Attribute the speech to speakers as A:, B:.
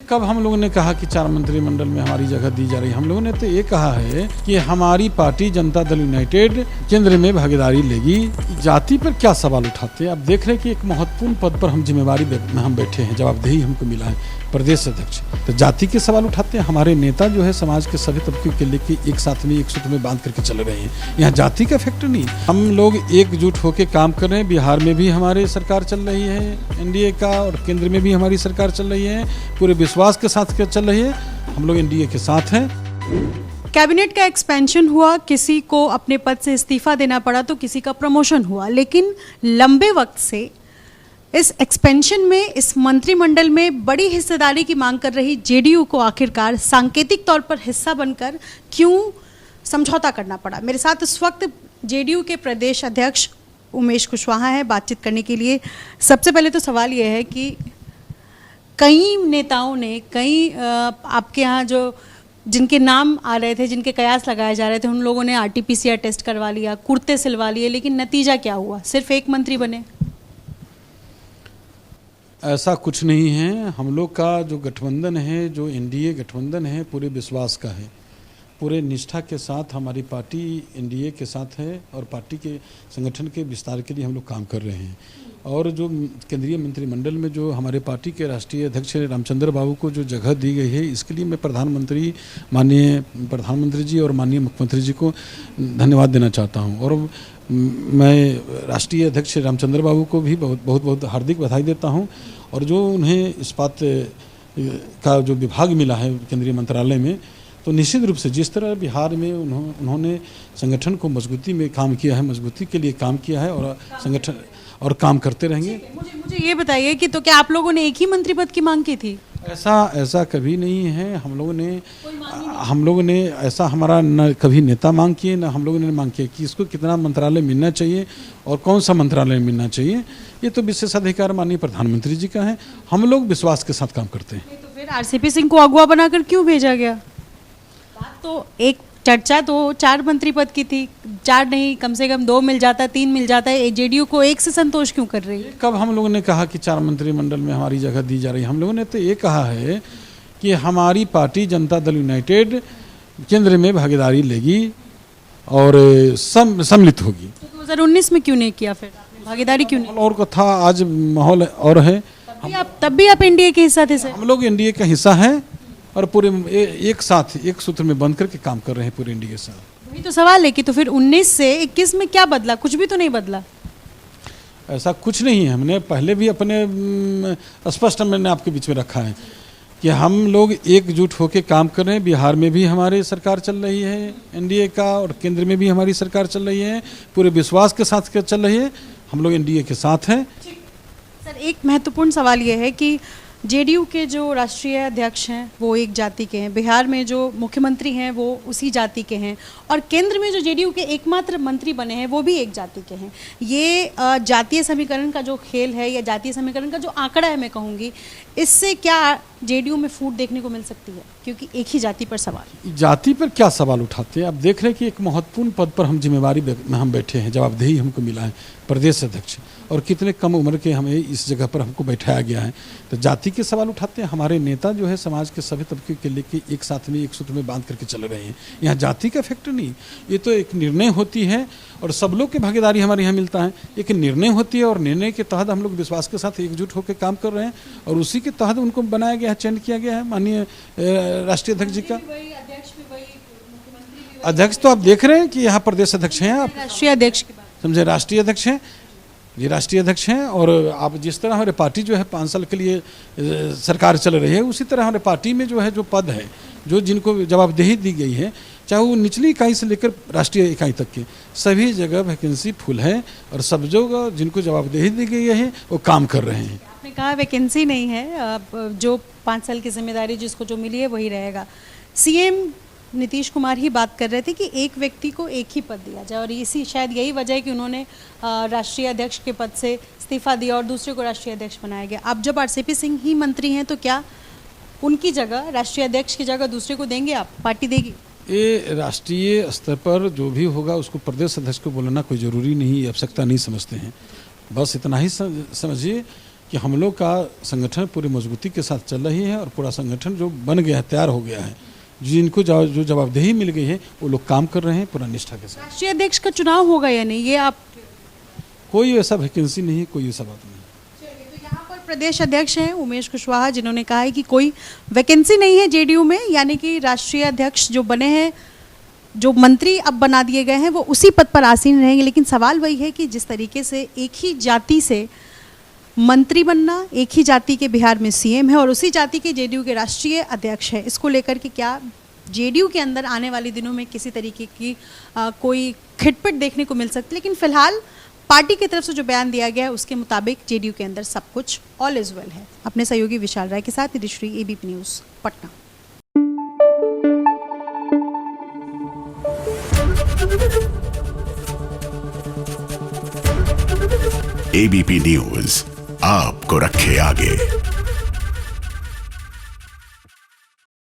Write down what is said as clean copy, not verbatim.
A: कब हम लोगों ने कहा कि 4 मंत्रिमंडल में हमारी जगह दी जा रही है? हम लोगों ने तो ये कहा है कि हमारी पार्टी जनता दल यूनाइटेड केंद्र में भागीदारी लेगी। जाति पर क्या सवाल उठाते हैं? आप देख रहे हैं कि एक महत्वपूर्ण पद पर हम जिम्मेवारी में हम बैठे हैं, जवाबदेही हमको मिला है प्रदेश अध्यक्ष, तो जाति के सवाल उठाते हैं। हमारे नेता जो है समाज के सभी तबके के लेके एक साथ में एक सूत्र में बांध करके चल रहे हैं। यहाँ जाति का फैक्टर नहीं, हम लोग एकजुट होकर काम कर रहे हैं। बिहार में भी हमारी सरकार चल रही है एनडीए का, और केंद्र में भी हमारी सरकार चल रही है, पूरे विश्वास के साथ चल रही है। हम लोग एनडीए के साथ हैं।
B: कैबिनेट का एक्सपेंशन हुआ, किसी को अपने पद से इस्तीफा देना पड़ा तो किसी का प्रमोशन हुआ, लेकिन लंबे वक्त से इस एक्सपेंशन में, इस मंत्रिमंडल में बड़ी हिस्सेदारी की मांग कर रही जेडीयू को आखिरकार सांकेतिक तौर पर हिस्सा बनकर क्यों समझौता करना पड़ा? मेरे साथ इस वक्त जेडीयू के प्रदेश अध्यक्ष उमेश कुशवाहा हैं बातचीत करने के लिए। सबसे पहले तो सवाल यह है कि कई नेताओं ने, आपके यहाँ जो जिनके नाम आ रहे थे, जिनके कयास लगाए जा रहे थे, उन लोगों ने आरटीपीसीआर टेस्ट करवा लिया, कुर्ते सिलवा लिए, लेकिन नतीजा क्या हुआ? सिर्फ एक मंत्री बने।
A: ऐसा कुछ नहीं है। हम लोग का जो गठबंधन है, जो एनडीए गठबंधन है, पूरे विश्वास का है, पूरे निष्ठा के साथ हमारी पार्टी एनडीए के साथ है, और पार्टी के संगठन के विस्तार के लिए हम लोग काम कर रहे हैं। और जो केंद्रीय मंत्रिमंडल में जो हमारे पार्टी के राष्ट्रीय अध्यक्ष रामचंद्र बाबू को जो जगह दी गई है, इसके लिए मैं माननीय प्रधानमंत्री जी और माननीय मुख्यमंत्री जी को धन्यवाद देना चाहता हूँ। और मैं राष्ट्रीय अध्यक्ष रामचंद्र बाबू को भी बहुत बहुत हार्दिक बधाई देता हूँ। और जो उन्हें इस बात का जो विभाग मिला है केंद्रीय मंत्रालय में, तो निश्चित रूप से जिस तरह बिहार में उन्होंने संगठन को मजबूती में काम किया है, मजबूती के लिए काम किया है, और संगठन और काम करते रहेंगे।
B: मुझे ये बताइए कि तो क्या आप लोगों ने एक ही मंत्री पद की मांग की थी?
A: ऐसा कभी नहीं है। हम लोगों ने ऐसा, हमारा न कभी नेता मांग किए, न हम लोगों ने मांग किया कि इसको कितना मंत्रालय मिलना चाहिए और कौन सा मंत्रालय मिलना चाहिए। ये तो विशेषाधिकार माननीय प्रधानमंत्री जी का है। हम लोग विश्वास के साथ काम करते हैं।
B: तो फिर आरसीपी सिंह को अगुवा बनाकर क्यों भेजा गया? बात तो एक चर्चा तो 4 मंत्री पद की थी, 4 नहीं, कम से कम 2 मिल जाता, 3 मिल जाता है। जेडीयू को 1 से संतोष क्यों कर रही है?
A: कब हम लोगों ने कहा कि 4 मंत्रिमंडल में हमारी जगह दी जा रही है? हम लोगों ने तो ये कहा है कि हमारी पार्टी जनता दल यूनाइटेड केंद्र में भागीदारी लेगी और सम्मिलित होगी।
B: तो 2019 में क्यों नहीं किया? फिर भागीदारी क्यों नहीं?
A: और था, आज माहौल और है।
B: तब भी आप एनडीए के हिस्सा थे सर?
A: हम लोग एनडीए का हिस्सा हैं और पूरे एक साथ एक सूत्र में बंध करके काम कर रहे हैं पूरे एनडीए के साथ।
B: वही तो सवाल है कि तो फिर 19 से 21 में क्या बदला? कुछ भी तो नहीं बदला।
A: ऐसा कुछ नहीं है। हमने पहले भी अपने स्पष्ट मैंने आपके बीच में रखा है कि हम लोग एकजुट होकर काम कर रहे हैं। बिहार में भी हमारी सरकार चल रही है एनडीए का, और केंद्र में भी हमारी सरकार चल रही है, पूरे विश्वास के साथ चल रही है। हम लोग एनडीए के साथ हैं।
B: सर, एक महत्वपूर्ण सवाल ये है कि जेडीयू के जो राष्ट्रीय अध्यक्ष हैं वो एक जाति के हैं, बिहार में जो मुख्यमंत्री हैं वो उसी जाति के हैं, और केंद्र में जो जेडीयू के एकमात्र मंत्री बने हैं वो भी एक जाति के हैं। ये जातीय समीकरण का जो खेल है, या जातीय समीकरण का जो आंकड़ा है, मैं कहूँगी, इससे क्या जेडीयू में फूट देखने को मिल सकती है? क्योंकि एक ही जाति पर सवाल।
A: जाति पर क्या सवाल उठाते हैं? आप देख रहे हैं कि एक महत्वपूर्ण पद पर हम जिम्मेवारी में हम बैठे हैं, जवाबदेही हमको मिला है प्रदेश अध्यक्ष, और कितने कम उम्र के हमें इस जगह पर हमको बैठाया गया है। तो जाति के सवाल उठाते हैं। हमारे नेता जो है समाज के सभी तबके के लेके एक साथ में एक सूत्र में बांध करके चल रहे हैं। यहाँ जाति का फैक्टर नहीं, ये तो एक निर्णय होती है, और सब लोग की भागीदारी हमारे यहाँ मिलता है। एक निर्णय होती है, और निर्णय के तहत हम लोग विश्वास के साथ एकजुट होकर काम कर रहे हैं, और उसी के तहत उनको बनाया गया है, चयन किया गया है माननीय राष्ट्रीय अध्यक्ष जी का। अध्यक्ष तो आप देख रहे हैं कि यहाँ प्रदेश अध्यक्ष हैं, आप
B: राष्ट्रीय अध्यक्ष की बात
A: समझे, राष्ट्रीय अध्यक्ष हैं, ये राष्ट्रीय अध्यक्ष हैं। और आप जिस तरह हमारे पार्टी जो है 5 साल के लिए सरकार चल रही है, उसी तरह हमारे पार्टी में जो है जो पद है, जो जिनको जवाबदेही दी गई है, चाहे वो निचली इकाई से लेकर राष्ट्रीय इकाई तक के, सभी जगह वैकेंसी फुल है, और सब जगह जिनको जवाबदेही दी गई है वो काम कर रहे हैं।
B: आपने कहा वैकेंसी नहीं है, जो 5 साल की जिम्मेदारी जिसको जो मिली है वही रहेगा। सीएम नीतीश कुमार ही बात कर रहे थे कि एक व्यक्ति को एक ही पद दिया जाए, और इसी शायद यही वजह है कि उन्होंने राष्ट्रीय अध्यक्ष के पद से इस्तीफा दिया और दूसरे को राष्ट्रीय अध्यक्ष बनाया गया। अब जब आरसीपी सिंह ही मंत्री हैं, तो क्या उनकी जगह, राष्ट्रीय अध्यक्ष की जगह दूसरे को देंगे आप? पार्टी देगी?
A: ये राष्ट्रीय स्तर पर जो भी होगा उसको प्रदेश अध्यक्ष को बोलना कोई ज़रूरी नहीं, आवश्यकता नहीं समझते हैं। बस इतना ही समझिए कि हम लोग का संगठन पूरी मजबूती के साथ चल रही है और पूरा संगठन जो बन गया है, तैयार हो गया है, जिनको जो जवाबदेही मिल गई है वो लोग काम कर रहे हैं पूरा निष्ठा के साथ।
B: राष्ट्रीय अध्यक्ष का चुनाव होगा या नहीं, ये आप
A: कोई ऐसा वैकेंसी नहीं है, कोई ऐसा बात नहीं।
B: तो यहाँ पर प्रदेश अध्यक्ष हैं उमेश कुशवाहा, जिन्होंने कहा है कि कोई वैकेंसी नहीं है जेडीयू में, यानी कि राष्ट्रीय अध्यक्ष जो बने हैं, जो मंत्री अब बना दिए गए हैं, वो उसी पद पर आसीन रहेंगे। लेकिन सवाल वही है कि जिस तरीके से एक ही जाति से मंत्री बनना, एक ही जाति के बिहार में सीएम है और उसी जाति के जेडीयू के राष्ट्रीय अध्यक्ष है, इसको लेकर के क्या जेडीयू के अंदर आने वाले दिनों में किसी तरीके की कोई खिटपिट देखने को मिल सकती है। लेकिन फिलहाल पार्टी की तरफ से जो बयान दिया गया है उसके मुताबिक जेडीयू के अंदर सब कुछ ऑल इज वेल है। अपने सहयोगी विशाल राय के साथ Rishi, ABP News, Patna.
C: ABP News आपको रखे आगे।